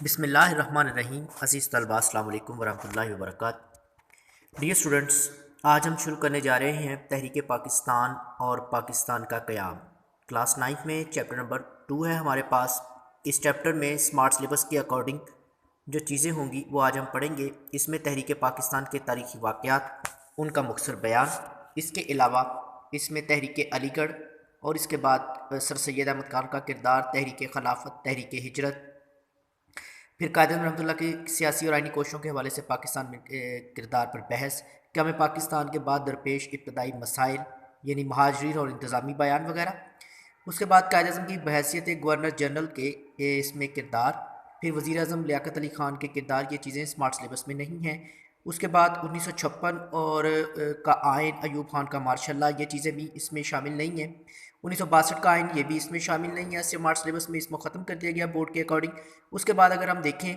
بسم اللہ الرحمن الرحیم. عزیز طلباء، السلام علیکم ورحمۃ اللہ وبرکاتہ. ڈیئر اسٹوڈنٹس، آج ہم شروع کرنے جا رہے ہیں تحریک پاکستان اور پاکستان کا قیام. کلاس 9 میں چیپٹر نمبر 2 ہے ہمارے پاس. اس چیپٹر میں اسمارٹ سلیبس کے اکارڈنگ جو چیزیں ہوں گی وہ آج ہم پڑھیں گے. اس میں تحریک پاکستان کے تاریخی واقعات، ان کا مختصر بیان، اس کے علاوہ اس میں تحریک علی گڑھ اور اس کے بعد سر سید احمد خان کا کردار، تحریک خلافت، تحریک ہجرت، پھر قائد اعظم رحمۃ اللہ کی سیاسی اور آئینی کوششوں کے حوالے سے پاکستان میں کردار پر بحث، کہ ہمیں پاکستان کے بعد درپیش ابتدائی مسائل یعنی مہاجرین اور انتظامی بیان وغیرہ. اس کے بعد قائد اعظم کی بحیثیت گورنر جنرل کے اس میں کردار، پھر وزیر اعظم لیاقت علی خان کے کردار. یہ چیزیں اسمارٹ سلیبس میں نہیں ہیں. اس کے بعد 1956 اور کا آئین، ایوب خان کا مارشل لا، یہ چیزیں بھی اس میں شامل نہیں ہیں. 1962 کا آئین، یہ بھی اس میں شامل نہیں ہے. اسمارٹ سلیبس میں اس کو ختم کر دیا گیا بورڈ کے اکارڈنگ. اس کے بعد اگر ہم دیکھیں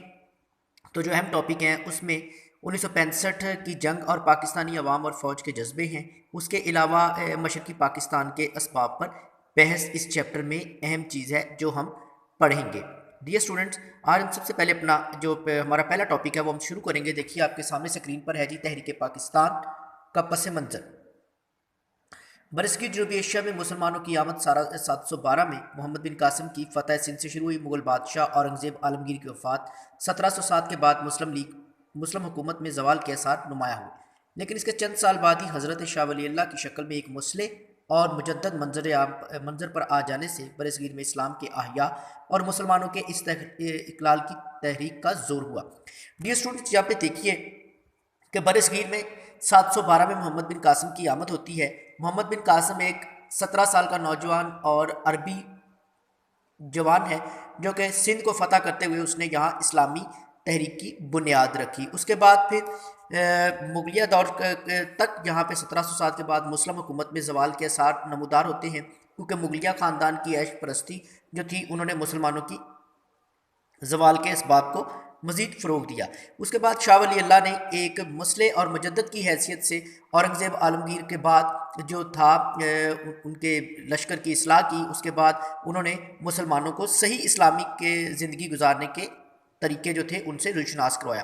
تو جو اہم ٹاپک ہیں اس میں 1965 کی جنگ اور پاکستانی عوام اور فوج کے جذبے ہیں. اس کے علاوہ مشرقی پاکستان کے اسباب پر بحث اس چیپٹر میں اہم چیز ہے جو ہم پڑھیں گے. ڈیئر اسٹوڈنٹس، آج ہم سب سے پہلے اپنا جو ہمارا پہلا ٹاپک ہے وہ ہم شروع کریں گے. دیکھیے آپ کے سامنے اسکرین پر ہے جی، تحریک پاکستان کا پس منظر. برصغیر جنوبی ایشیا میں مسلمانوں کی آمد 712 میں محمد بن قاسم کی فتح سندھ سے شروع ہوئی. مغل بادشاہ اورنگزیب عالمگیر کی وفات 1707 کے بعد مسلم حکومت میں زوال کے آثار نمایاں ہوئے، لیکن اس کے چند سال بعد ہی حضرت شاہ ولی اللہ کی شکل میں ایک مسلح اور مجدد منظر پر آ جانے سے برصغیر میں اسلام کے احیاء اور مسلمانوں کے اقلال کی تحریک کا زور ہوا. ڈیئر اسٹوڈنٹس، یہاں پہ دیکھیے کہ برصغیر میں 712 میں محمد بن قاسم کی آمد ہوتی ہے. محمد بن قاسم ایک 17 سال کا نوجوان اور عربی جوان ہے جو کہ سندھ کو فتح کرتے ہوئے اس نے یہاں اسلامی تحریک کی بنیاد رکھی. اس کے بعد پھر مغلیہ دور تک یہاں پہ 1707 کے بعد مسلم حکومت میں زوال کے آثار نمودار ہوتے ہیں، کیونکہ مغلیہ خاندان کی عیش پرستی جو تھی انہوں نے مسلمانوں کی زوال کے اسباب کو مزید فروغ دیا. اس کے بعد شاہ ولی اللہ نے ایک مسلح اور مجدد کی حیثیت سے اورنگزیب عالمگیر کے بعد جو تھا ان کے لشکر کی اصلاح کی. اس کے بعد انہوں نے مسلمانوں کو صحیح اسلامی کے زندگی گزارنے کے طریقے جو تھے ان سے روشناس کروایا.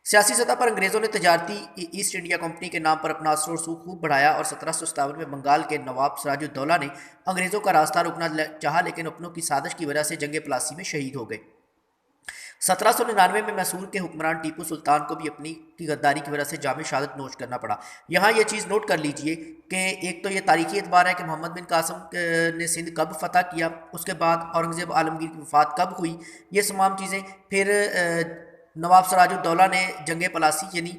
سیاسی سطح پر انگریزوں نے تجارتی ایسٹ انڈیا کمپنی کے نام پر اپنا اثر و رسوخ خوب بڑھایا اور 1757 میں بنگال کے نواب سراج الدولہ نے انگریزوں کا راستہ روکنا چاہا، لیکن اپنوں کی سازش کی وجہ سے جنگ پلاسی میں شہید ہو گئے. 1799 میں میسور کے حکمران ٹیپو سلطان کو بھی اپنی کی غداری کی وجہ سے جام شہادت نوش کرنا پڑا. یہاں یہ چیز نوٹ کر لیجئے کہ ایک تو یہ تاریخی اعتبار ہے کہ محمد بن قاسم نے سندھ کب فتح کیا، اس کے بعد اورنگزیب عالمگیر کی وفات کب ہوئی، یہ تمام چیزیں. پھر نواب سراج الدولہ نے جنگ پلاسی یعنی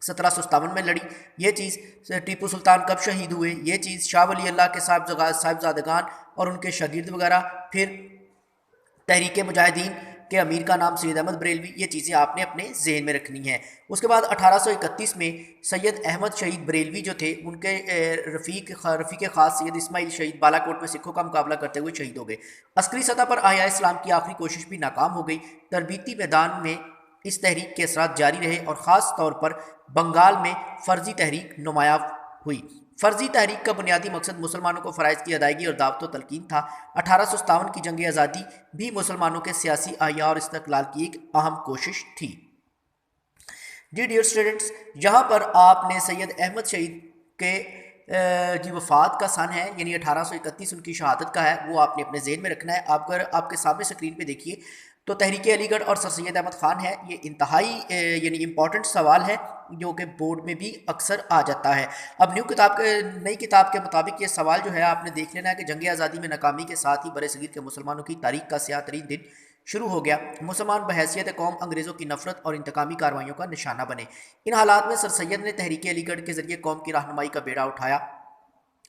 1757 میں لڑی، یہ چیز. ٹیپو سلطان کب شہید ہوئے، یہ چیز. شاہ ولی اللہ کے صاحبزادگان اور ان کے شاگرد وغیرہ. پھر تحریک مجاہدین کے امیر کا نام سید احمد بریلوی. یہ چیزیں آپ نے اپنے ذہن میں رکھنی ہیں. اس کے بعد 1831 میں سید احمد شہید بریلوی جو تھے ان کے رفیق خاص سید اسماعیل شہید بالا کوٹ میں سکھوں کا مقابلہ کرتے ہوئے شہید ہو گئے. عسکری سطح پر احیاء اسلام کی آخری کوشش بھی ناکام ہو گئی. تربیتی میدان میں اس تحریک کے اثرات جاری رہے اور خاص طور پر بنگال میں فرضی تحریک نمایاں ہوئی. فرضی تحریک کا بنیادی مقصد مسلمانوں کو فرائض کی ادائیگی اور دعوت و تلقین تھا. 1857 کی جنگ آزادی بھی مسلمانوں کے سیاسی احیاء اور استقلال کی ایک اہم کوشش تھی. جی ڈیئر اسٹوڈنٹس، یہاں پر آپ نے سید احمد شہید کے کی وفات کا سن ہے یعنی 1831 ان کی شہادت کا ہے، وہ آپ نے اپنے ذہن میں رکھنا ہے. آپ کے سامنے اسکرین پہ دیکھیے تو تحریک علی گڑھ اور سر سید احمد خان ہے. یہ انتہائی یعنی امپورٹنٹ سوال ہے جو کہ بورڈ میں بھی اکثر آ جاتا ہے. اب نئی کتاب کے مطابق یہ سوال جو ہے آپ نے دیکھ لینا ہے کہ جنگ آزادی میں ناکامی کے ساتھ ہی برصغیر کے مسلمانوں کی تاریخ کا سیاہ ترین دن شروع ہو گیا. مسلمان بحیثیت قوم انگریزوں کی نفرت اور انتقامی کارروائیوں کا نشانہ بنے. ان حالات میں سر سید نے تحریک علی گڑھ کے ذریعے قوم کی رہنمائی کا بیڑا اٹھایا.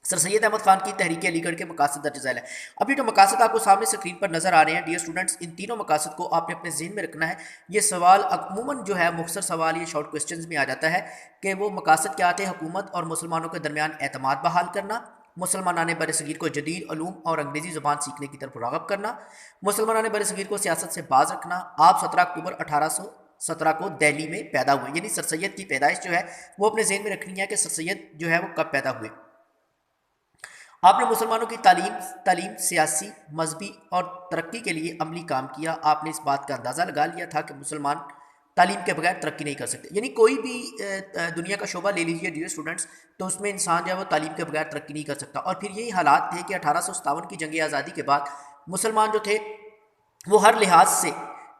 سر سید احمد خان کی تحریک علی گڑھ کے مقاصد درج ذیل ہے. ابھی جو مقاصد آپ کو سامنے اسکرین پر نظر آ رہے ہیں ڈیئر اسٹوڈنٹس، ان تینوں مقاصد کو آپ نے اپنے ذہن میں رکھنا ہے. یہ سوال عموماً جو ہے مختصر سوال یہ شارٹ کوسچنز میں آ جاتا ہے کہ وہ مقاصد کیا تھے. حکومت اور مسلمانوں کے درمیان اعتماد بحال کرنا، مسلمانان برصغیر کو جدید علوم اور انگریزی زبان سیکھنے کی طرف راغب کرنا، مسلمانان برصغیر کو سیاست سے باز رکھنا. آپ 17 اکتوبر 1817 کو دہلی میں پیدا ہوئے، یعنی سر سید کی پیدائش جو ہے وہ اپنے ذہن میں رکھنی ہے کہ سر سید جو ہے وہ کب پیدا ہوئے. آپ نے مسلمانوں کی تعلیم سیاسی مذہبی اور ترقی کے لیے عملی کام کیا۔ آپ نے اس بات کا اندازہ لگا لیا تھا کہ مسلمان تعلیم کے بغیر ترقی نہیں کر سکتے، یعنی کوئی بھی دنیا کا شعبہ لے لیجیے ڈیئر اسٹوڈنٹس، تو اس میں انسان جو ہے وہ تعلیم کے بغیر ترقی نہیں کر سکتا۔ اور پھر یہی حالات تھے کہ 1857 کی جنگ آزادی کے بعد مسلمان جو تھے وہ ہر لحاظ سے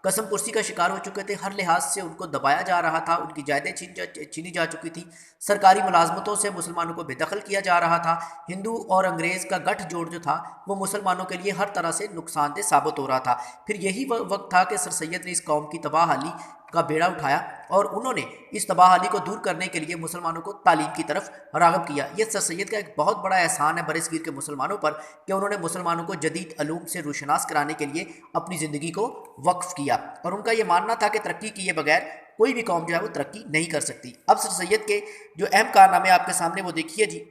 قسم پرسی کا شکار ہو چکے تھے، ہر لحاظ سے ان کو دبایا جا رہا تھا، ان کی جائیدادیں چھینی جا چکی تھی، سرکاری ملازمتوں سے مسلمانوں کو بے دخل کیا جا رہا تھا، ہندو اور انگریز کا گٹھ جوڑ جو تھا وہ مسلمانوں کے لیے ہر طرح سے نقصان دہ ثابت ہو رہا تھا۔ پھر یہی وقت تھا کہ سر سید نے اس قوم کی تباہ حالی کا بیڑا اٹھایا اور انہوں نے اس تباہ حالی کو دور کرنے کے لیے مسلمانوں کو تعلیم کی طرف راغب کیا۔ یہ سر سید کا ایک بہت بڑا احسان ہے برصغیر کے مسلمانوں پر کہ انہوں نے مسلمانوں کو جدید علوم سے روشناس کرانے کے لیے اپنی زندگی کو وقف کیا، اور ان کا یہ ماننا تھا کہ ترقی کیے بغیر کوئی بھی قوم جو ہے وہ ترقی نہیں کر سکتی۔ اب سر سید کے جو اہم کارنامے آپ کے سامنے وہ دیکھیے جی،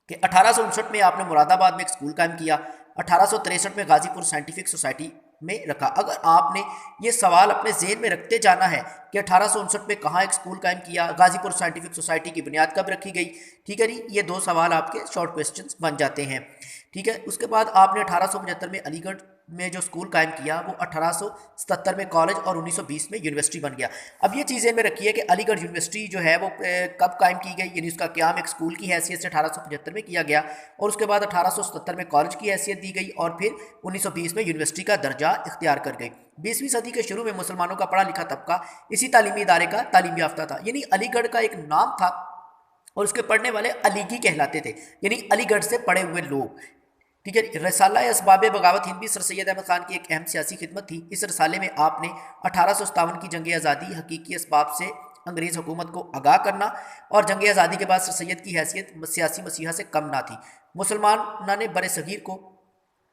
کہ 1859 میں آپ نے مراد آباد میں ایک اسکول قائم کیا، 1863 میں غازی پور سائنٹیفک سوسائٹی میں رکھا۔ اگر آپ نے یہ سوال اپنے ذہن میں رکھتے جانا ہے کہ 1859 میں کہاں ایک اسکول قائم کیا، غازی پور سائنٹیفک سوسائٹی کی بنیاد کب رکھی گئی، ٹھیک ہے جی، یہ دو سوال آپ کے شارٹ کویسچنز بن جاتے ہیں، ٹھیک ہے۔ اس کے بعد آپ نے 1875 میں علی گڑھ میں جو اسکول قائم کیا وہ 1877 میں کالج اور 1920 میں یونیورسٹی بن گیا۔ اب یہ چیزیں میں رکھیے کہ علی گڑھ یونیورسٹی جو ہے وہ کب قائم کی گئی، یعنی اس کا قیام ایک اسکول کی حیثیت سے 1875 میں کیا گیا، اور اس کے بعد 1877 میں کالج کی حیثیت دی گئی، اور پھر 1920 میں یونیورسٹی کا درجہ اختیار کر گئی۔ 20ویں صدی کے شروع میں مسلمانوں کا پڑھا لکھا طبقہ اسی تعلیمی ادارے کا تعلیم یافتہ تھا، یعنی علی گڑھ کا ایک نام تھا اور اس کے پڑھنے والے علی گی کہلاتے تھے، یعنی علی گڑھ سے پڑھے ہوئے لوگ، ٹھیک ہے۔ رسالہ اسباب بغاوت ہند بھی سر سید احمد خان کی ایک اہم سیاسی خدمت تھی۔ اس رسالے میں آپ نے 1857 کی جنگ آزادی حقیقی اسباب سے انگریز حکومت کو آگاہ کرنا، اور جنگ آزادی کے بعد سر سید کی حیثیت سیاسی مسیحا سے کم نہ تھی۔ مسلمانوں نے بر صغیر کو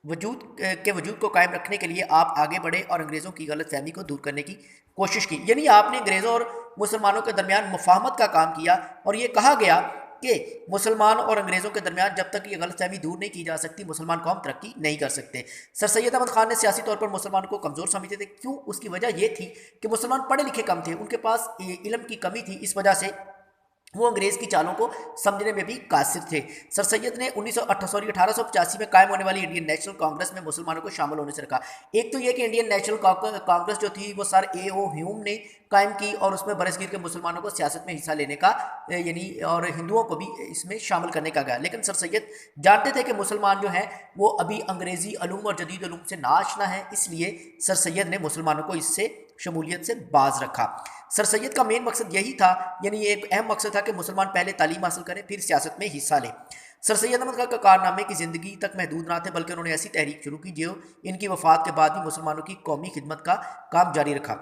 وجود کو قائم رکھنے کے لیے آپ آگے بڑھے اور انگریزوں کی غلط فہمی کو دور کرنے کی کوشش کی، یعنی آپ نے انگریزوں اور مسلمانوں کے درمیان مفاہمت کا کام کیا، اور یہ کہا گیا کہ مسلمان اور انگریزوں کے درمیان جب تک یہ غلط فہمی دور نہیں کی جا سکتی مسلمان قوم ترقی نہیں کر سکتے۔ سر سید احمد خان نے سیاسی طور پر مسلمانوں کو کمزور سمجھتے تھے، کیوں؟ اس کی وجہ یہ تھی کہ مسلمان پڑھے لکھے کم تھے، ان کے پاس علم کی کمی تھی، اس وجہ سے وہ انگریز کی چالوں کو سمجھنے میں بھی قاصر تھے۔ سر سید نے 1885 میں قائم ہونے والی انڈین نیشنل کانگریس میں مسلمانوں کو شامل ہونے سے رکھا۔ ایک تو یہ کہ انڈین نیشنل کانگریس جو تھی وہ سر اے او ہیوم نے قائم کی، اور اس میں برصغیر کے مسلمانوں کو سیاست میں حصہ لینے کا یعنی اور ہندوؤں کو بھی اس میں شامل کرنے کا گیا، لیکن سر سید جانتے تھے کہ مسلمان جو ہیں وہ ابھی انگریزی علوم اور جدید علوم سے ناآشنا ہیں، اس لیے سر سید نے مسلمانوں کو اس سے شمولیت سے باز رکھا۔ سر سید کا مین مقصد یہی تھا، یعنی یہ ایک اہم مقصد تھا کہ مسلمان پہلے تعلیم حاصل کریں پھر سیاست میں حصہ لیں۔ سر سید احمد خان کا کارنامے کی زندگی تک محدود نہ تھے، بلکہ انہوں نے ایسی تحریک شروع کی جو ان کی وفات کے بعد بھی مسلمانوں کی قومی خدمت کا کام جاری رکھا۔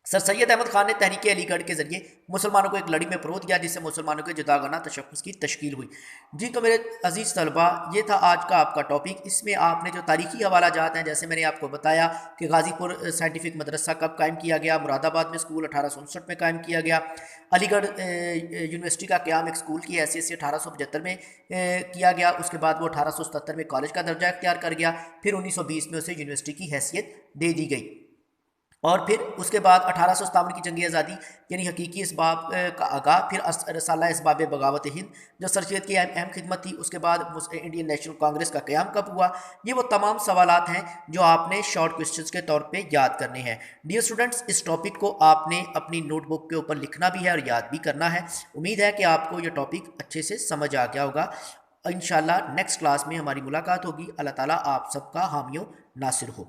سر سید احمد خان نے تحریک علی گڑھ کے ذریعے مسلمانوں کو ایک لڑی میں پرو دیا، جس سے مسلمانوں کے جداگانہ تشخص کی تشکیل ہوئی۔ جی تو میرے عزیز طلبہ، یہ تھا آج کا آپ کا ٹاپک۔ اس میں آپ نے جو تاریخی حوالہ جات ہیں، جیسے میں نے آپ کو بتایا کہ غازی پور سائنٹیفک مدرسہ کب قائم کیا گیا، مراد آباد میں اسکول 1859 میں قائم کیا گیا، علی گڑھ یونیورسٹی کا قیام ایک اسکول کی حیثیت سے 1875 میں کیا گیا، اس کے بعد وہ 1877 میں کالج کا درجہ اختیار کر گیا، پھر 1920 میں اسے یونیورسٹی کی حیثیت دے دی گئی، اور پھر اس کے بعد 1857 کی جنگ آزادی یعنی حقیقی اسباب کا آگاہ، پھر رسالہ اسباب بغاوت ہند جو سر سید کی اہم خدمت تھی، اس کے بعد انڈین نیشنل کانگریس کا قیام کب ہوا۔ یہ وہ تمام سوالات ہیں جو آپ نے شارٹ کویسچنز کے طور پہ یاد کرنے ہیں۔ ڈیئر اسٹوڈنٹس، اس ٹاپک کو آپ نے اپنی نوٹ بک کے اوپر لکھنا بھی ہے اور یاد بھی کرنا ہے۔ امید ہے کہ آپ کو یہ ٹاپک اچھے سے سمجھ آ گیا ہوگا۔ انشاءاللہ نیکسٹ کلاس میں ہماری ملاقات ہوگی۔ اللہ تعالیٰ آپ سب کا حامی و ناصر ہو۔